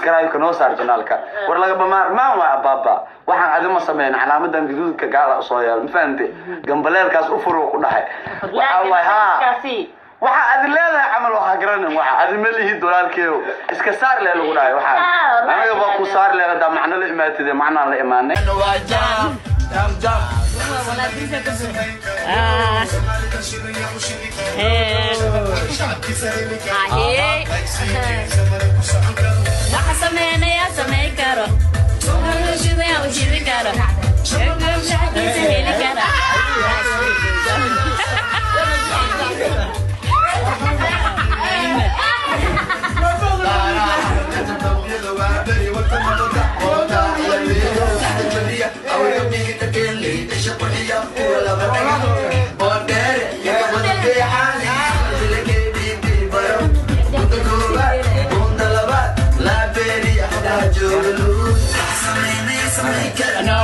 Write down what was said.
subscribe ka noo saar channelka war laga ma waa baba waxaan adima sameeyay calaamadan gaduudka gaala soo yaal ma fahamtay gambaleelkaas u furo ku dhahay waxa way ha waxa aad leedahay amal waxa garanin waxa aad malihi dolaalkeeyo iska saar leeyahay lagu dhahay waxa aniga baa ku saar leeyahay macna la imaatay macna la imaanay jam No.